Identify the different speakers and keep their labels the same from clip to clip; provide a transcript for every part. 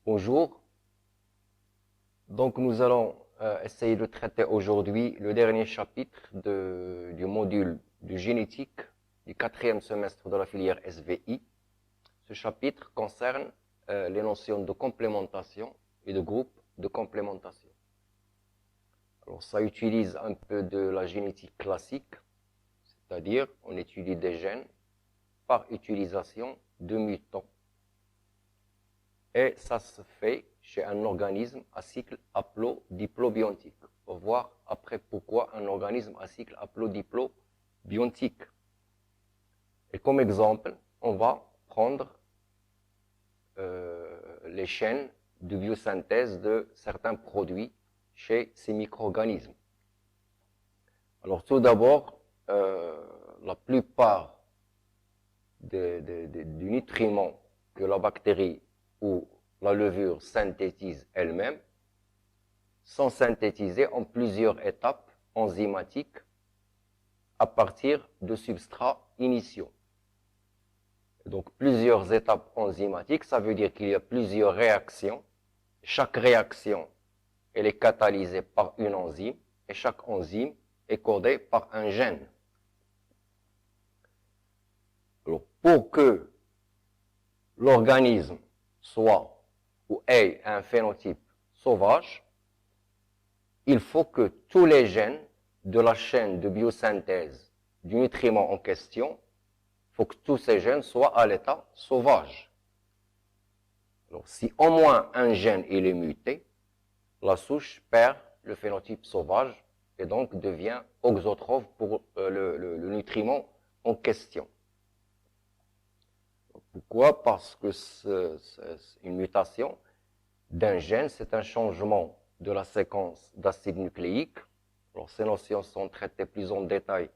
Speaker 1: Bonjour. Donc nous allons essayer de traiter aujourd'hui le dernier chapitre du module de génétique du 4e semestre de la filière SVI. Ce chapitre concerne les notions de complémentation et de groupe de complémentation. Alors ça utilise un peu de la génétique classique, c'est-à-dire on étudie des gènes par utilisation de mutants. Et ça se fait chez un organisme à cycle haplodiplobiontique. On va voir après pourquoi un organisme à cycle haplodiplobiontique. Et comme exemple, on va prendre les chaînes de biosynthèse de certains produits chez ces micro-organismes. Alors tout d'abord, la plupart des nutriments que la bactérie ou la levure synthétise elle-même sont synthétisés en plusieurs étapes enzymatiques à partir de substrats initiaux. Donc plusieurs étapes enzymatiques, ça veut dire qu'il y a plusieurs réactions. Chaque réaction, elle est catalysée par une enzyme et chaque enzyme est codée par un gène. Alors, pour que l'organisme soit ou ait un phénotype sauvage, il faut que tous les gènes de la chaîne de biosynthèse du nutriment en question, il faut que tous ces gènes soient à l'état sauvage. Alors, si au moins un gène il est muté, la souche perd le phénotype sauvage et donc devient auxotrophe pour le nutriment en question. Pourquoi? Parce que une mutation d'un gène, c'est un changement de la séquence d'acides nucléiques. Alors, ces notions sont traitées plus en détail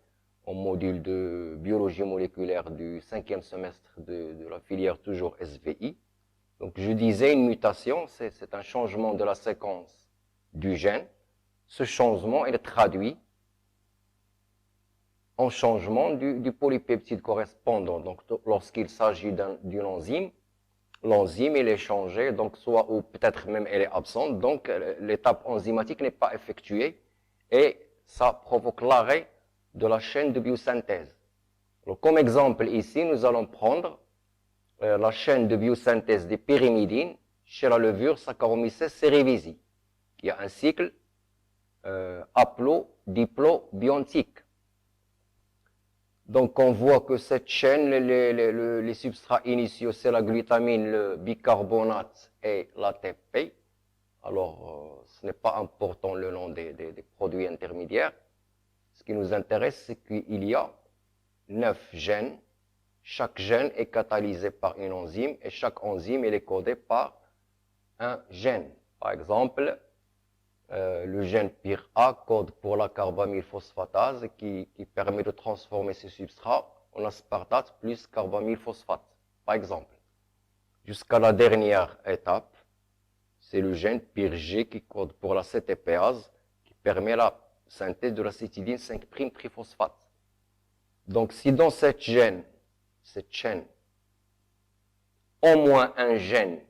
Speaker 1: en module de biologie moléculaire du 5e semestre de la filière toujours SVI. Donc, je disais, une mutation, c'est un changement de la séquence du gène. Ce changement est traduit en changement du polypeptide correspondant. Donc, lorsqu'il s'agit d'une enzyme, l'enzyme elle est changée, donc soit ou peut-être même elle est absente, donc l'étape enzymatique n'est pas effectuée et ça provoque l'arrêt de la chaîne de biosynthèse. Alors, comme exemple ici, nous allons prendre la chaîne de biosynthèse des pyrimidines chez la levure Saccharomyces cerevisiae, qui a un cycle haplodiplobiontique. Donc, on voit que cette chaîne, les substrats initiaux, c'est la glutamine, le bicarbonate et l'ATP. Alors, ce n'est pas important le nom des produits intermédiaires. Ce qui nous intéresse, c'est qu'il y a 9 gènes. Chaque gène est catalysé par une enzyme et chaque enzyme est codée par un gène. Par exemple, le gène PIR-A code pour la carbamylphosphatase qui permet de transformer ces substrats en aspartate plus carbamylphosphate, par exemple. Jusqu'à la dernière étape, c'est le gène PIR-G qui code pour la CTPase qui permet la synthèse de l'acétidine 5' triphosphate. Donc, si dans cette chaîne, au moins un gène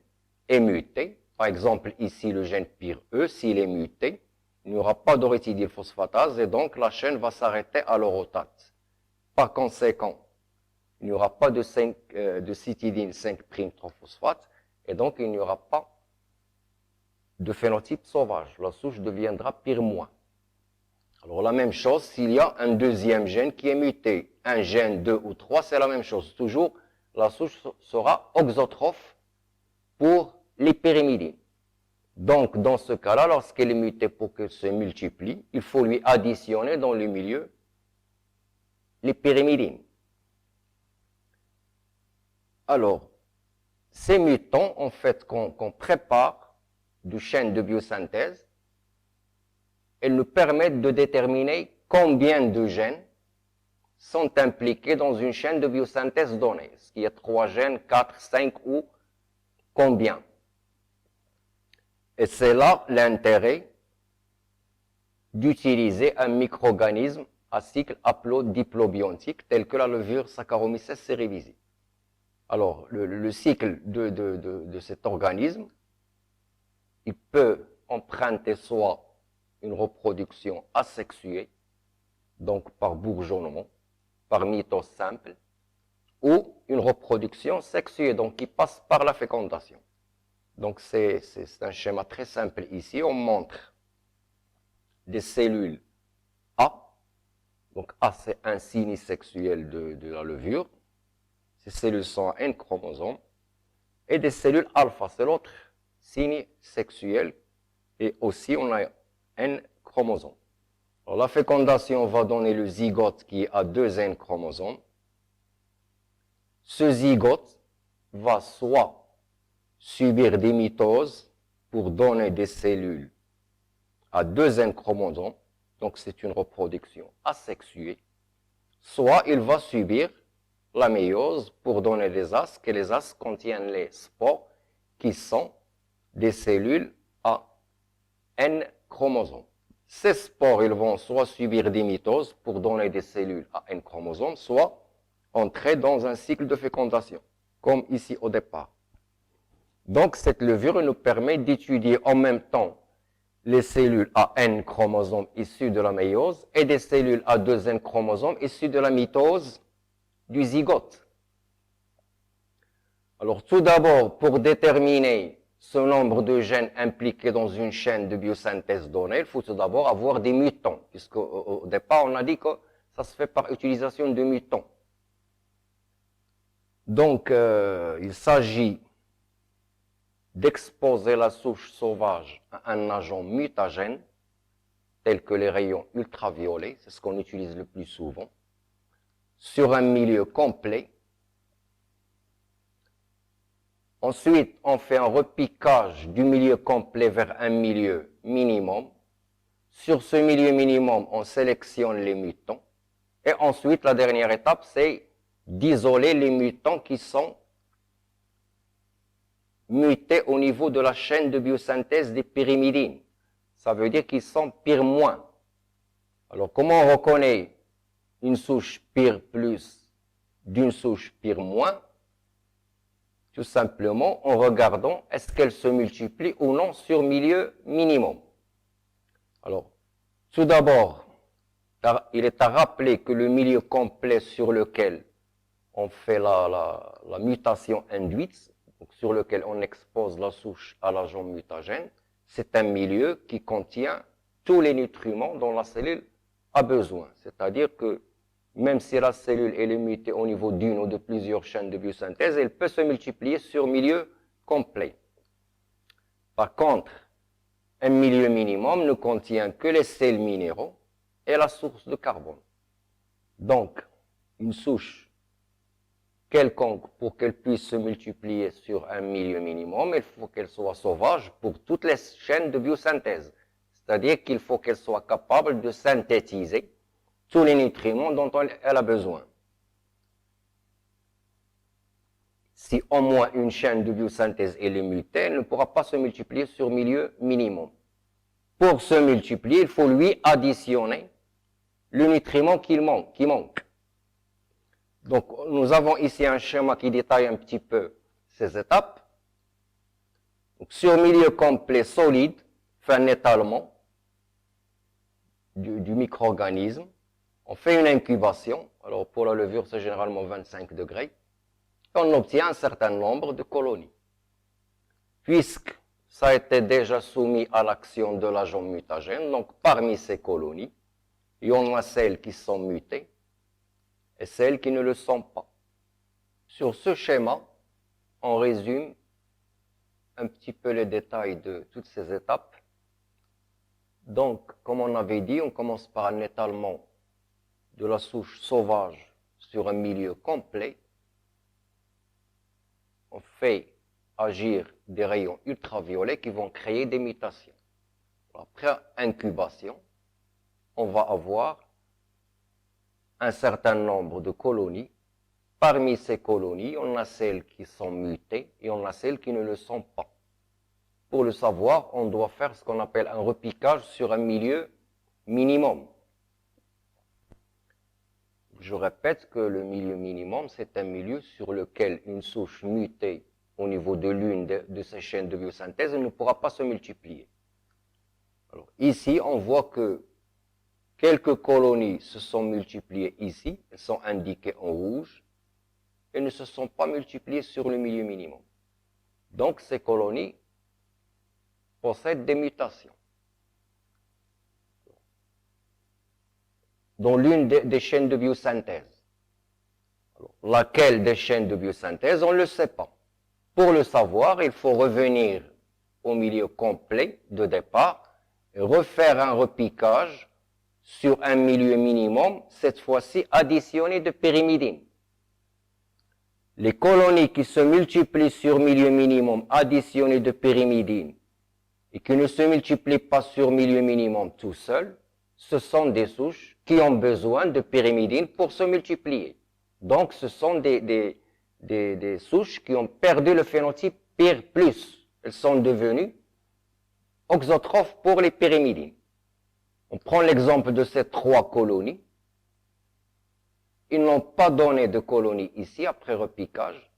Speaker 1: est muté, par exemple, ici, le gène PIR-E, s'il est muté, il n'y aura pas d'orétidylphosphatase et donc la chaîne va s'arrêter à l'orotate. Par conséquent, il n'y aura pas de citidine 5' triphosphate et donc il n'y aura pas de phénotype sauvage. La souche deviendra PIR-. Alors la même chose, s'il y a un deuxième gène qui est muté, un gène 2 ou 3, c'est la même chose. Toujours, la souche sera auxotrophe pour les pyrimidines. Donc, dans ce cas-là, lorsqu'elle est mutée pour qu'elle se multiplie, il faut lui additionner dans le milieu les pyrimidines. Alors, ces mutants, en fait, qu'on prépare du chaîne de biosynthèse, elles nous permettent de déterminer combien de gènes sont impliqués dans une chaîne de biosynthèse donnée. Est-ce qu'il y a 3 gènes, 4, 5 ou combien? Et c'est là l'intérêt d'utiliser un micro-organisme à cycle haplodiplobiontique tel que la levure Saccharomyces cerevisiae. Alors, le cycle de cet organisme, il peut emprunter soit une reproduction asexuée, donc par bourgeonnement, par mitose simple, ou une reproduction sexuée, donc qui passe par la fécondation. Donc c'est un schéma très simple ici. On montre des cellules A. Donc A, c'est un signe sexuel de la levure. Ces cellules sont à N chromosomes. Et des cellules alpha, c'est l'autre signe sexuel. Et aussi, on a N chromosomes. Alors, la fécondation va donner le zygote qui a 2 N chromosomes. Ce zygote va soit subir des mitoses pour donner des cellules à 2 N chromosomes, donc c'est une reproduction asexuée, soit il va subir la méiose pour donner des asques, et les asques contiennent les spores qui sont des cellules à N chromosomes. Ces spores, ils vont soit subir des mitoses pour donner des cellules à N chromosomes, soit entrer dans un cycle de fécondation, comme ici au départ. Donc cette levure nous permet d'étudier en même temps les cellules à N chromosomes issues de la méiose et des cellules à 2 N chromosomes issues de la mitose du zygote. Alors tout d'abord, pour déterminer ce nombre de gènes impliqués dans une chaîne de biosynthèse donnée, il faut tout d'abord avoir des mutants, puisque au départ on a dit que ça se fait par utilisation de mutants. Donc il s'agit d'exposer la souche sauvage à un agent mutagène, tel que les rayons ultraviolets, c'est ce qu'on utilise le plus souvent, sur un milieu complet. Ensuite, on fait un repiquage du milieu complet vers un milieu minimum. Sur ce milieu minimum, on sélectionne les mutants. Et ensuite, la dernière étape, c'est d'isoler les mutants qui sont mutés au niveau de la chaîne de biosynthèse des pyrimidines. Ça veut dire qu'ils sont pire-. Alors, comment on reconnaît une souche pire plus d'une souche pire-? Tout simplement en regardant est-ce qu'elle se multiplie ou non sur milieu minimum. Alors, tout d'abord, il est à rappeler que le milieu complet sur lequel on fait la mutation induite, donc sur lequel on expose la souche à l'agent mutagène, c'est un milieu qui contient tous les nutriments dont la cellule a besoin. C'est-à-dire que même si la cellule est mutée au niveau d'une ou de plusieurs chaînes de biosynthèse, elle peut se multiplier sur milieu complet. Par contre, un milieu minimum ne contient que les sels minéraux et la source de carbone. Donc, une souche quelconque, pour qu'elle puisse se multiplier sur un milieu minimum, il faut qu'elle soit sauvage pour toutes les chaînes de biosynthèse. C'est-à-dire qu'il faut qu'elle soit capable de synthétiser tous les nutriments dont elle a besoin. Si au moins une chaîne de biosynthèse est mutée, elle ne pourra pas se multiplier sur milieu minimum. Pour se multiplier, il faut lui additionner le nutriment qui manque. Donc, nous avons ici un schéma qui détaille un petit peu ces étapes. Donc, sur milieu complet solide, fait un étalement du micro-organisme. On fait une incubation. Alors, pour la levure, c'est généralement 25 degrés. Et on obtient un certain nombre de colonies. Puisque ça a été déjà soumis à l'action de l'agent mutagène, donc parmi ces colonies, il y en a celles qui sont mutées et celles qui ne le sont pas. Sur ce schéma, on résume un petit peu les détails de toutes ces étapes. Donc, comme on avait dit, on commence par un étalement de la souche sauvage sur un milieu complet. On fait agir des rayons ultraviolets qui vont créer des mutations. Après incubation, on va avoir un certain nombre de colonies. Parmi ces colonies, on a celles qui sont mutées et on a celles qui ne le sont pas. Pour le savoir, on doit faire ce qu'on appelle un repiquage sur un milieu minimum. Je répète que le milieu minimum, c'est un milieu sur lequel une souche mutée au niveau de l'une de ces chaînes de biosynthèse, elle ne pourra pas se multiplier. Alors, ici, on voit que quelques colonies se sont multipliées ici, elles sont indiquées en rouge, et ne se sont pas multipliées sur le milieu minimum. Donc, ces colonies possèdent des mutations. Dans l'une des chaînes de biosynthèse. Alors, laquelle des chaînes de biosynthèse, on ne le sait pas. Pour le savoir, il faut revenir au milieu complet de départ et refaire un repiquage sur un milieu minimum, cette fois-ci additionné de pyrimidine. Les colonies qui se multiplient sur milieu minimum additionné de pyrimidine et qui ne se multiplient pas sur milieu minimum tout seul, ce sont des souches qui ont besoin de pyrimidine pour se multiplier. Donc, ce sont des souches qui ont perdu le phénotype PIR+. Elles sont devenues auxotrophes pour les pyrimidines. On prend l'exemple de ces 3 colonies. Ils n'ont pas donné de colonies ici après repiquage.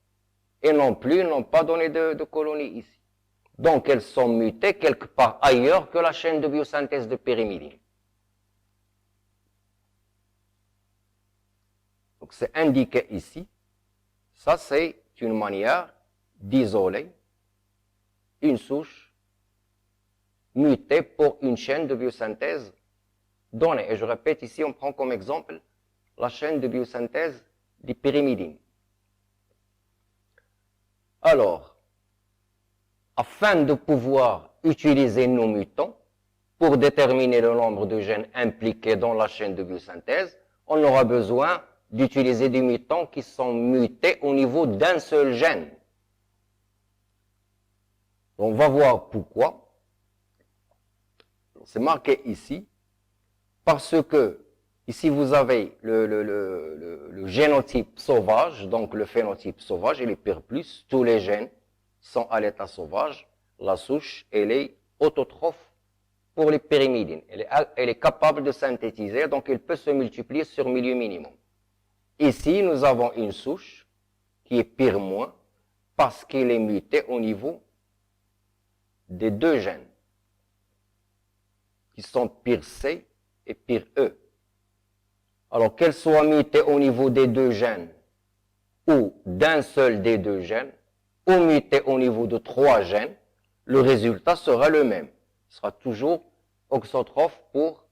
Speaker 1: Et non plus, ils n'ont pas donné de colonies ici. Donc, elles sont mutées quelque part ailleurs que la chaîne de biosynthèse de pyrimidine. Donc, c'est indiqué ici. Ça, c'est une manière d'isoler une souche mutée pour une chaîne de biosynthèse donnée. Et je répète ici, on prend comme exemple la chaîne de biosynthèse des pyrimidines. Alors, afin de pouvoir utiliser nos mutants pour déterminer le nombre de gènes impliqués dans la chaîne de biosynthèse, on aura besoin d'utiliser des mutants qui sont mutés au niveau d'un seul gène. On va voir pourquoi. C'est marqué ici, parce que ici vous avez le génotype sauvage, donc le phénotype sauvage, il est PIR+, tous les gènes sont à l'état sauvage, la souche, elle est autotrophe pour les pyrimidines. Elle est capable de synthétiser, donc elle peut se multiplier sur milieu minimum. Ici, nous avons une souche qui est PIR-, parce qu'elle est mutée au niveau des 2 gènes, qui sont PIR-C et PIR-E. Alors, qu'elle soit mutée au niveau des 2 gènes, ou d'un seul des 2 gènes, ou mutée au niveau de 3 gènes, le résultat sera le même. Ce sera toujours auxotrophe pour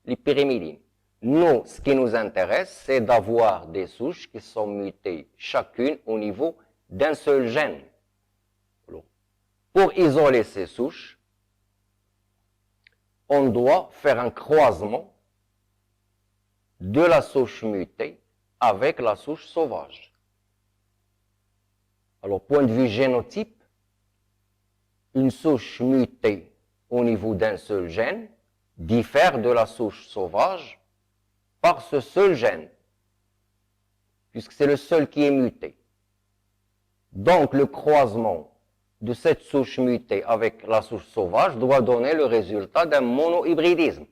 Speaker 1: les pyrimidines. Nous, ce qui nous intéresse, c'est d'avoir des souches qui sont mutées chacune au niveau d'un seul gène. Alors, pour isoler ces souches, on doit faire un croisement de la souche mutée avec la souche sauvage. Alors, point de vue génotype, une souche mutée au niveau d'un seul gène diffère de la souche sauvage par ce seul gène, puisque c'est le seul qui est muté. Donc, le croisement de cette souche mutée avec la souche sauvage doit donner le résultat d'un monohybridisme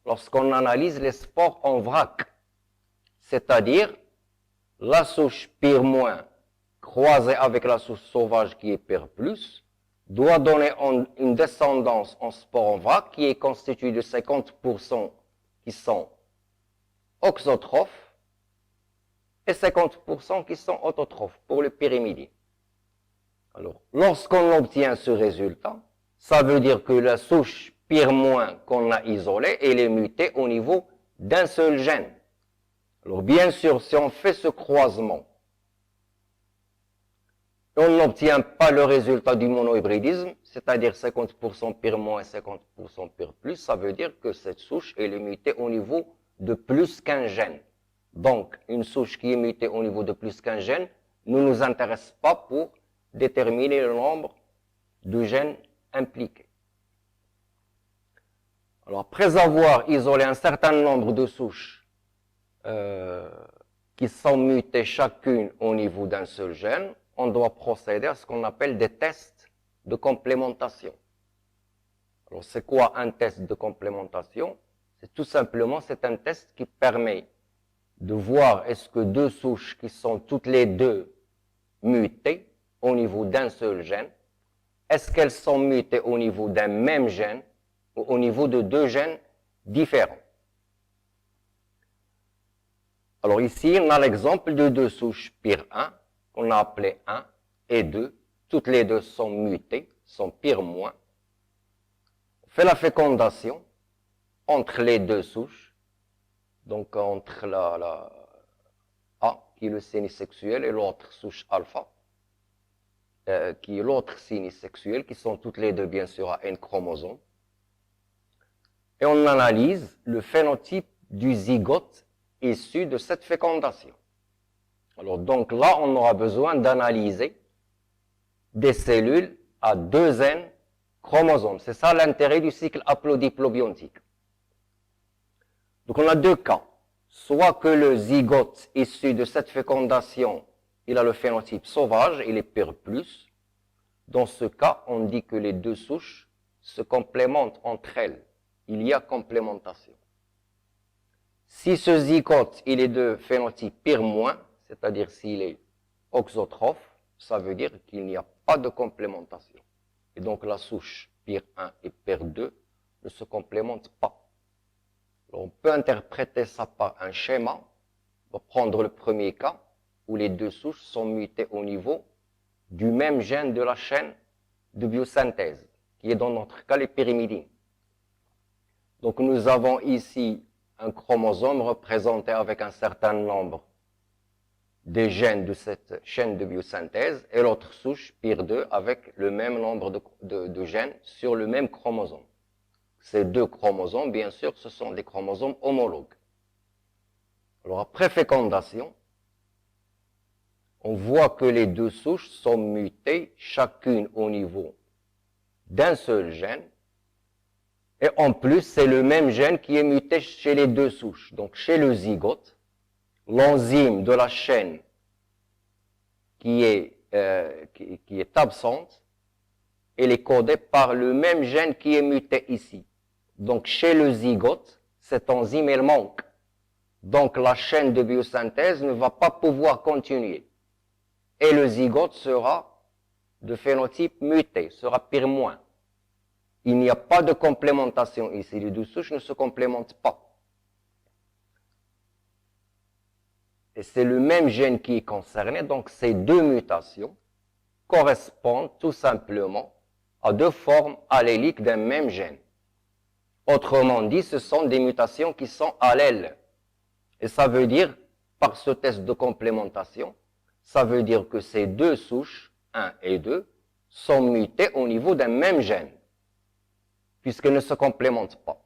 Speaker 1: lorsqu'on analyse les spores en vrac, c'est-à-dire la souche PIR- croisée avec la souche sauvage qui est PIR+, doit donner une descendance en spores en vrac qui est constituée de 50% qui sont auxotrophes et 50% qui sont autotrophes pour le pyrimidine. Alors, lorsqu'on obtient ce résultat, ça veut dire que la souche PIR- qu'on a isolée, elle est mutée au niveau d'un seul gène. Alors, bien sûr, si on fait ce croisement, on n'obtient pas le résultat du monohybridisme, c'est-à-dire 50% PIR- et 50% PIR+, ça veut dire que cette souche, elle est mutée au niveau de plus qu'un gène. Donc, une souche qui est mutée au niveau de plus qu'un gène ne nous intéresse pas pour déterminer le nombre de gènes impliqués. Alors, après avoir isolé un certain nombre de souches qui sont mutées chacune au niveau d'un seul gène, on doit procéder à ce qu'on appelle des tests de complémentation. Alors, c'est quoi un test de complémentation? C'est tout simplement, c'est un test qui permet de voir est-ce que 2 souches qui sont toutes les 2 mutées au niveau d'un seul gène? Est-ce qu'elles sont mutées au niveau d'un même gène ou au niveau de deux gènes différents? Alors ici, on a l'exemple de deux souches PIR1 qu'on a appelées 1 et 2. Toutes les deux sont mutées, sont PIR-. On fait la fécondation entre les deux souches, donc entre la A, qui est le signe sexuel, et l'autre souche alpha, qui est l'autre signe sexuel, qui sont toutes les deux bien sûr à N chromosomes. Et on analyse le phénotype du zygote issu de cette fécondation. Alors donc là, on aura besoin d'analyser des cellules à 2 N chromosomes. C'est ça l'intérêt du cycle haplodiplobiontique. Donc on a deux cas. Soit que le zygote issu de cette fécondation, il a le phénotype sauvage, il est PIR+. Dans ce cas, on dit que les deux souches se complémentent entre elles. Il y a complémentation. Si ce zygote, il est de phénotype PIR-, c'est-à-dire s'il est auxotrophe, ça veut dire qu'il n'y a pas de complémentation. Et donc la souche PIR1 et PIR2 ne se complémentent pas. Alors, on peut interpréter ça par un schéma. On va prendre le premier cas, où les deux souches sont mutées au niveau du même gène de la chaîne de biosynthèse, qui est dans notre cas les pyrimidines. Donc nous avons ici un chromosome représenté avec un certain nombre des gènes de cette chaîne de biosynthèse, et l'autre souche, PIR2, avec le même nombre de gènes sur le même chromosome. Ces deux chromosomes, bien sûr, ce sont des chromosomes homologues. Alors après fécondation, on voit que les deux souches sont mutées chacune au niveau d'un seul gène, et en plus, c'est le même gène qui est muté chez les deux souches. Donc chez le zygote, l'enzyme de la chaîne qui est absente, elle est codée par le même gène qui est muté ici. Donc chez le zygote, cette enzyme, elle manque. Donc la chaîne de biosynthèse ne va pas pouvoir continuer. Et le zygote sera de phénotype muté, sera PIR-. Il n'y a pas de complémentation ici. Les deux souches ne se complémentent pas. Et c'est le même gène qui est concerné. Donc ces deux mutations correspondent tout simplement à deux formes alléliques d'un même gène. Autrement dit, ce sont des mutations qui sont allèles. Et ça veut dire, par ce test de complémentation, ça veut dire que ces deux souches, 1 et 2, sont mutées au niveau d'un même gène, puisqu'elles ne se complémentent pas.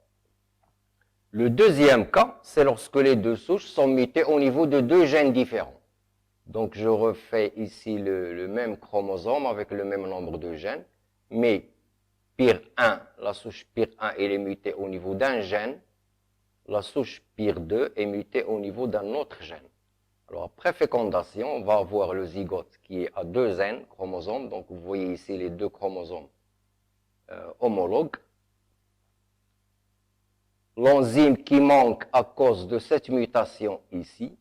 Speaker 1: Le deuxième cas, c'est lorsque les deux souches sont mutées au niveau de deux gènes différents. Donc je refais ici le même chromosome avec le même nombre de gènes, mais PIR1, la souche PIR1, elle est mutée au niveau d'un gène, la souche PIR2 est mutée au niveau d'un autre gène. Alors après fécondation, on va avoir le zygote qui est à 2 N chromosomes, donc vous voyez ici les deux chromosomes homologues. L'enzyme qui manque à cause de cette mutation ici,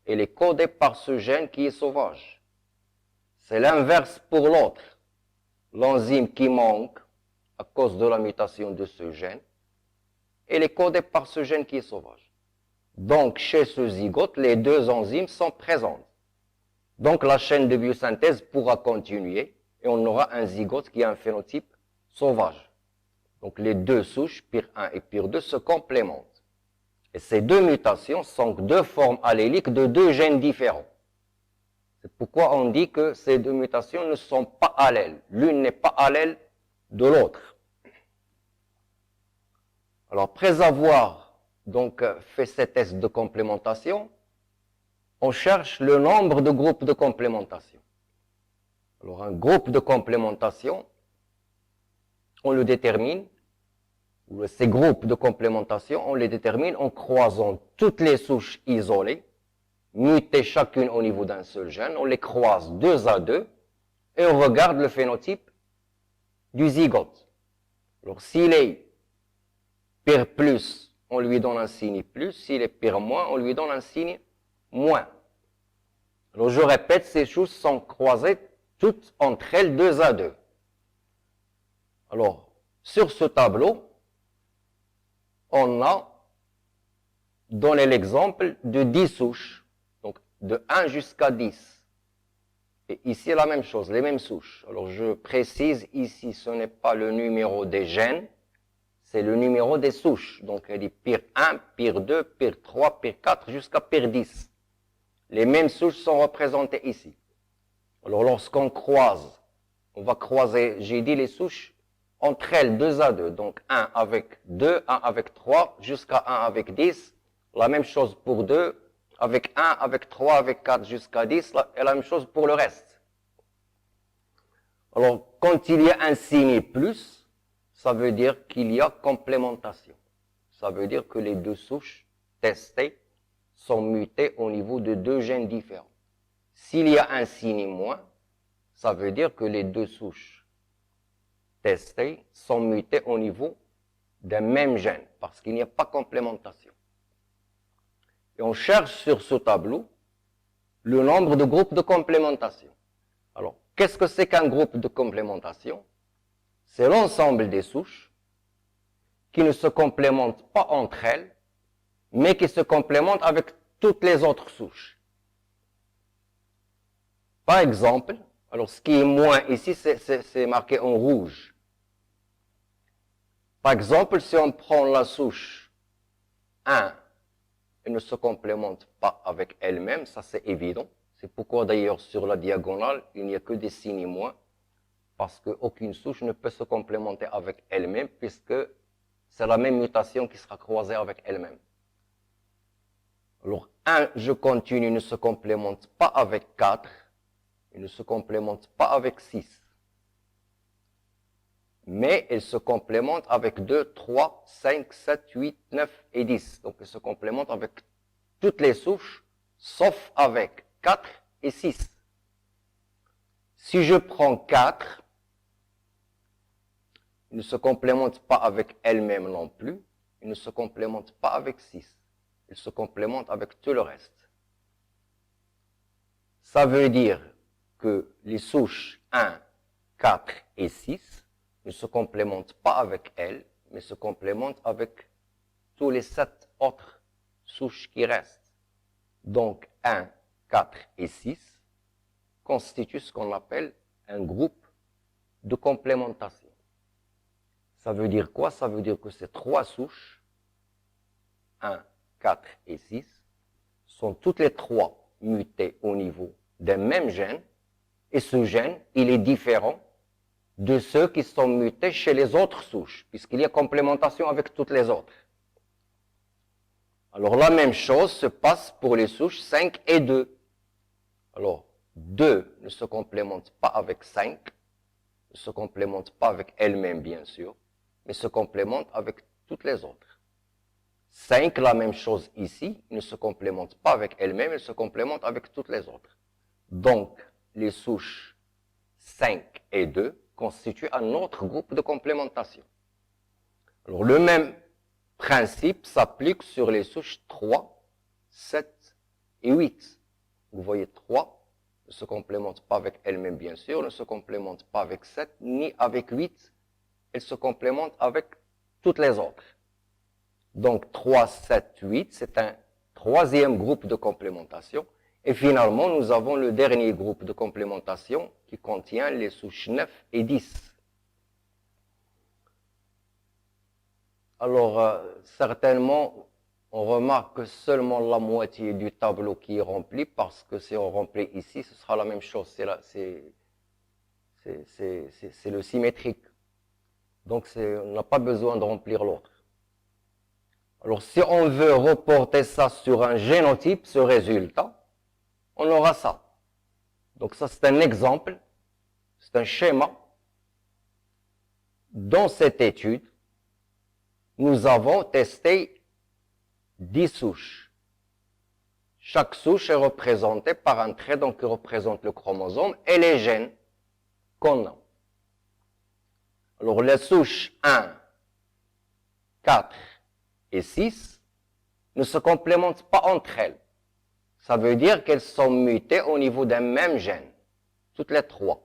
Speaker 1: elle est codée par ce gène qui est sauvage. C'est l'inverse pour l'autre. L'enzyme qui manque à cause de la mutation de ce gène, elle est codée par ce gène qui est sauvage. Donc, chez ce zygote, les deux enzymes sont présentes. Donc, la chaîne de biosynthèse pourra continuer et on aura un zygote qui a un phénotype sauvage. Donc, les deux souches, PIR1 et PIR2, se complémentent. Et ces deux mutations sont deux formes alléliques de deux gènes différents. C'est pourquoi on dit que ces deux mutations ne sont pas allèles. L'une n'est pas allèle de l'autre. Alors, après avoir donc fait ces tests de complémentation, on cherche le nombre de groupes de complémentation. Alors, un groupe de complémentation, on le détermine, ou ces groupes de complémentation, on les détermine en croisant toutes les souches isolées, mutées chacune au niveau d'un seul gène, on les croise 2 à 2, et on regarde le phénotype du zygote. Alors, s'il est PIR+, on lui donne un signe plus, s'il est PIR-, on lui donne un signe moins. Alors, je répète, ces souches sont croisées toutes entre elles 2 à 2. Alors, sur ce tableau, on a donné l'exemple de 10 souches, donc de 1 jusqu'à 10. Et ici, la même chose, les mêmes souches. Alors, je précise ici, ce n'est pas le numéro des gènes, c'est le numéro des souches. Donc, elle dit pire 1, pire 2, pire 3, pire 4, jusqu'à pire 10. Les mêmes souches sont représentées ici. Alors, lorsqu'on croise, on va croiser, j'ai dit les souches, entre elles 2 à 2. Donc, 1 avec 2, 1 avec 3, jusqu'à 1 avec 10. La même chose pour 2, avec 1, avec 3, avec 4, jusqu'à 10. Et la même chose pour le reste. Alors, quand il y a un signe plus, ça veut dire qu'il y a complémentation. Ça veut dire que les 2 souches testées sont mutées au niveau de 2 gènes différents. S'il y a un signe moins, ça veut dire que les 2 souches testées sont mutées au niveau d'un même gène, parce qu'il n'y a pas complémentation. Et on cherche sur ce tableau le nombre de groupes de complémentation. Alors, qu'est-ce que c'est qu'un groupe de complémentation? C'est l'ensemble des souches qui ne se complémentent pas entre elles, mais qui se complémentent avec toutes les autres souches. Par exemple, alors ce qui est moins ici, c'est marqué en rouge. Par exemple, si on prend la souche 1, elle ne se complémente pas avec elle-même, ça c'est évident. C'est pourquoi d'ailleurs sur la diagonale, il n'y a que des signes moins, parce qu'aucune souche ne peut se complémenter avec elle-même, puisque c'est la même mutation qui sera croisée avec elle-même. Alors 1, je continue, ne se complémente pas avec 4, il ne se complémente pas avec 6. Mais elle se complémente avec 2, 3, 5, 7, 8, 9 et 10. Donc elle se complémente avec toutes les souches, sauf avec 4 et 6. Si je prends 4, il ne se complémente pas avec elle-même non plus, il ne se complémente pas avec 6. Il se complémente avec tout le reste. Ça veut dire que les souches 1, 4 et 6 ne se complémentent pas avec elles, mais se complémentent avec tous les 7 autres souches qui restent. Donc 1, 4 et 6 constituent ce qu'on appelle un groupe de complémentation. Ça veut dire quoi? Ça veut dire que ces 3 souches, 1, 4 et 6, sont toutes les 3 mutées au niveau d'un même gène, et ce gène, il est différent de ceux qui sont mutés chez les autres souches, puisqu'il y a complémentation avec toutes les autres. Alors la même chose se passe pour les souches 5 et 2. Alors 2 ne se complémente pas avec 5, ne se complémente pas avec elle-même bien sûr, mais se complémente avec toutes les autres. 5, la même chose ici, ne se complémente pas avec elle-même, elle se complémente avec toutes les autres. Donc, les souches 5 et 2 constituent un autre groupe de complémentation. Alors, le même principe s'applique sur les souches 3, 7 et 8. Vous voyez, 3 ne se complémente pas avec elle-même, bien sûr, ne se complémente pas avec 7, ni avec 8. Elle se complémente avec toutes les autres. Donc, 3, 7, 8, c'est un troisième groupe de complémentation. Et finalement, nous avons le dernier groupe de complémentation qui contient les souches 9 et 10. Alors, certainement, on remarque que seulement la moitié du tableau qui est rempli, parce que si on remplit ici, ce sera la même chose. C'est le symétrique. Donc, on n'a pas besoin de remplir l'autre. Alors, si on veut reporter ça sur un génotype, ce résultat, on aura ça. Donc, ça, c'est un exemple, c'est un schéma. Dans cette étude, nous avons testé 10 souches. Chaque souche est représentée par un trait donc, qui représente le chromosome et les gènes qu'on a. Alors, les souches 1, 4 et 6 ne se complémentent pas entre elles. Ça veut dire qu'elles sont mutées au niveau d'un même gène, toutes les 3.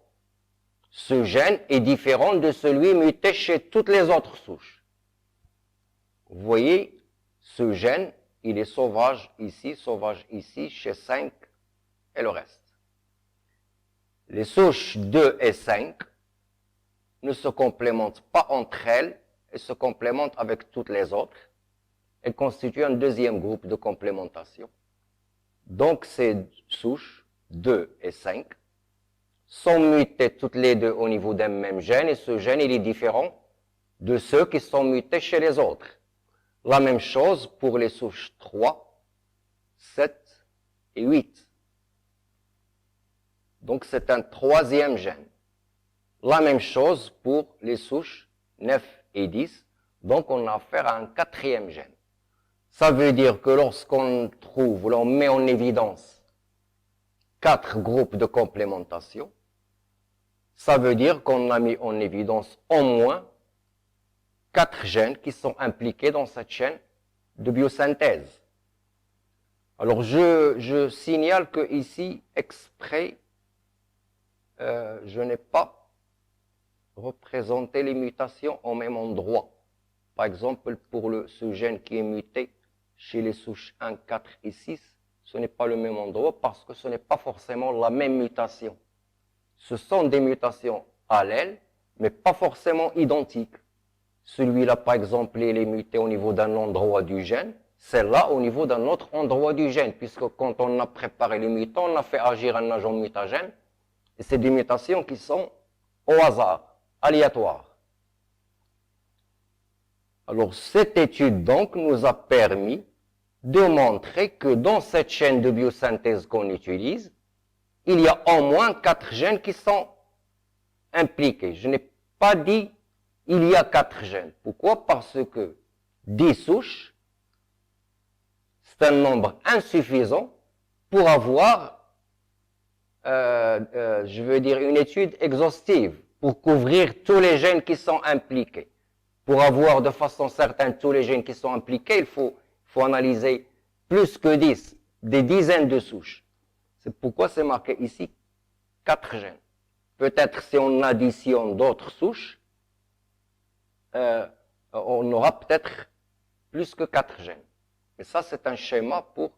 Speaker 1: ce gène est différent de celui muté chez toutes les autres souches. Vous voyez, ce gène, il est sauvage ici, chez 5 et le reste. Les souches 2 et 5 ne se complémentent pas entre elles et se complémentent avec toutes les autres. Elles constituent un deuxième groupe de complémentation. Donc ces souches 2 et 5 sont mutées toutes les deux au niveau d'un même gène et ce gène il est différent de ceux qui sont mutés chez les autres. La même chose pour les souches 3, 7 et 8. Donc c'est un troisième gène. La même chose pour les souches 9 et 10. Donc on a affaire à un quatrième gène. Ça veut dire que lorsqu'on trouve, l'on met en évidence 4 groupes de complémentation, ça veut dire qu'on a mis en évidence au moins 4 gènes qui sont impliqués dans cette chaîne de biosynthèse. Alors je signale que ici, exprès, je n'ai pas représenté les mutations au même endroit. Par exemple, pour ce gène qui est muté chez les souches 1, 4 et 6, ce n'est pas le même endroit parce que ce n'est pas forcément la même mutation. Ce sont des mutations allèles, mais pas forcément identiques. Celui-là, par exemple, il est muté au niveau d'un endroit du gène, celle-là au niveau d'un autre endroit du gène, puisque quand on a préparé les mutants, on a fait agir un agent mutagène, et c'est des mutations qui sont au hasard, aléatoires. Alors, cette étude, donc, nous a permis de montrer que dans cette chaîne de biosynthèse qu'on utilise, il y a au moins 4 gènes qui sont impliqués. Je n'ai pas dit il y a 4 gènes. Pourquoi? Parce que 10 souches, c'est un nombre insuffisant pour avoir, je veux dire, une étude exhaustive, pour couvrir tous les gènes qui sont impliqués. Pour avoir de façon certaine tous les gènes qui sont impliqués, il faut analyser plus que 10, des dizaines de souches. C'est pourquoi c'est marqué ici 4 gènes. Peut-être si on additionne d'autres souches, on aura peut-être plus que 4 gènes. Et ça, c'est un schéma pour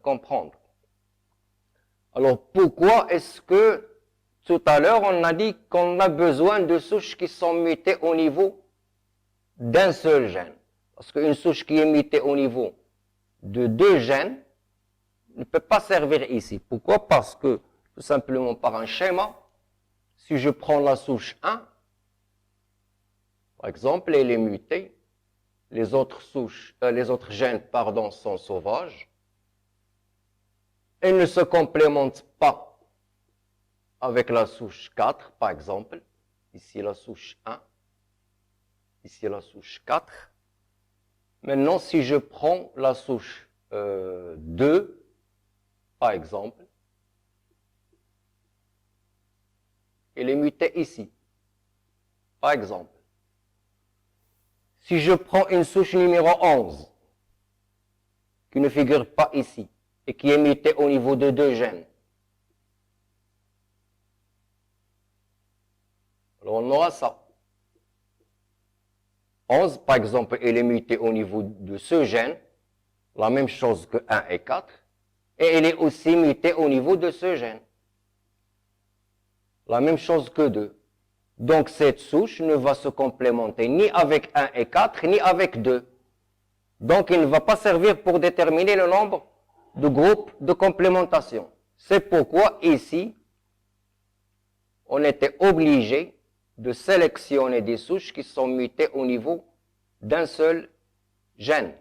Speaker 1: comprendre. Alors, pourquoi est-ce que tout à l'heure, on a dit qu'on a besoin de souches qui sont mutées au niveau d'un seul gène? Parce qu'une souche qui est mutée au niveau de 2 gènes ne peut pas servir ici. Pourquoi? Parce que, tout simplement par un schéma, si je prends la souche 1, par exemple, elle est mutée, les autres gènes, sont sauvages, elles ne se complémentent pas avec la souche 4, par exemple, ici la souche 1, ici la souche 4. Maintenant, si je prends la souche 2, par exemple, elle est mutée ici, par exemple. Si je prends une souche numéro 11, qui ne figure pas ici, et qui est mutée au niveau de 2 gènes, alors on aura ça. 11, par exemple, elle est mutée au niveau de ce gène, la même chose que 1 et 4, et elle est aussi mutée au niveau de ce gène. La même chose que 2. Donc cette souche ne va se complémenter ni avec 1 et 4, ni avec 2. Donc il ne va pas servir pour déterminer le nombre de groupes de complémentation. C'est pourquoi ici, on était obligé de sélectionner des souches qui sont mutées au niveau d'un seul gène.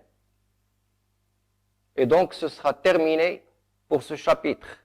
Speaker 1: Et donc ce sera terminé pour ce chapitre.